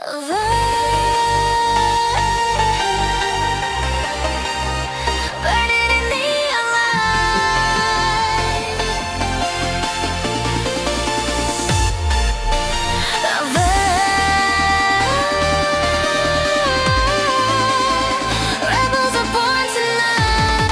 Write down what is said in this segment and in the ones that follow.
Burning in neon light. Rebels are born tonight.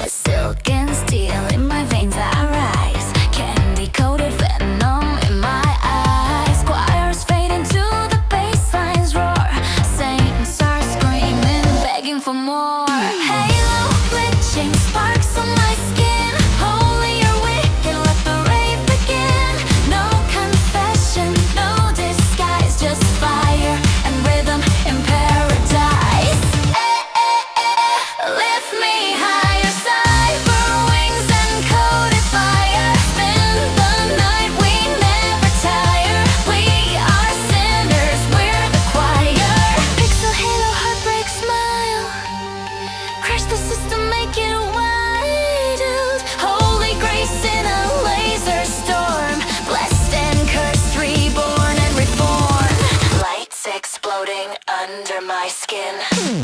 Silk and steel in my veins I rise. Candy-coated venom in my eyes. Choirs fade into the basslines roar. Saints are screaming, begging for more. Halo glitching, sparks on my skin. Holy or wicked, let the rave begin. No confession, no disguise, just fire and rhythm in paradise. Lift me higher, cyber wings and coded fire. Spin the night, we never tire. We are sinners, we're the choir. Pixel halo, heartbreak smile. Crash the system, make it wild. Holy grace in a laser storm. Blessed and cursed, reborn and reborn. Lights exploding under my skin.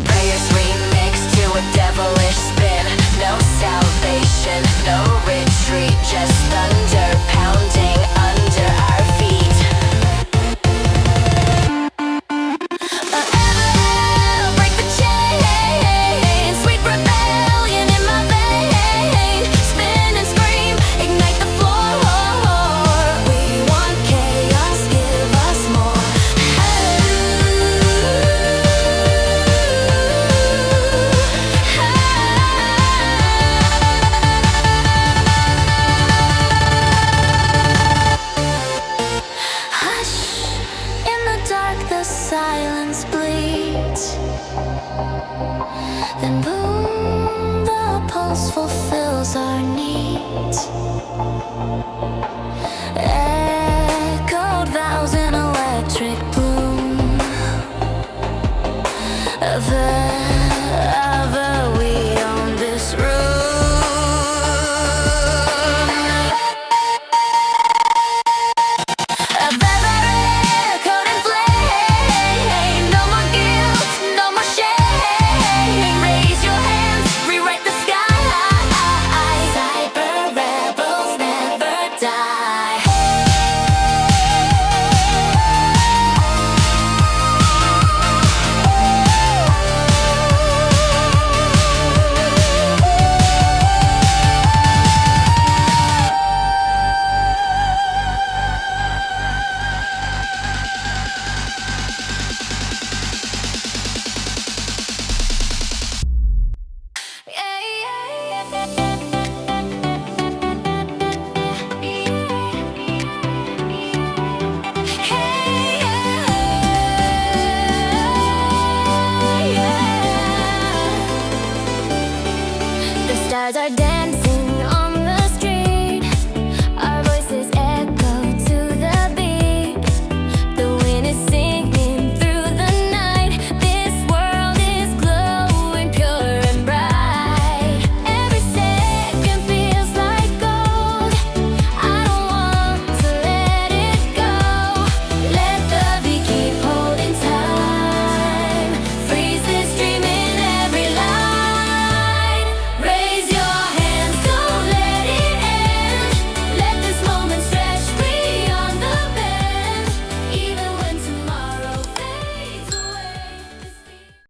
Prayers remixed to a devilish spin. No salvation, no retreat. Just thunder pounding under our feet. Break the chain. Sweet rebellion in my vein. Spin and scream, ignite the floor. We want chaos, give us more. Hush, in the dark the silence bleeds. Then boom, the pulse fulfills our needs.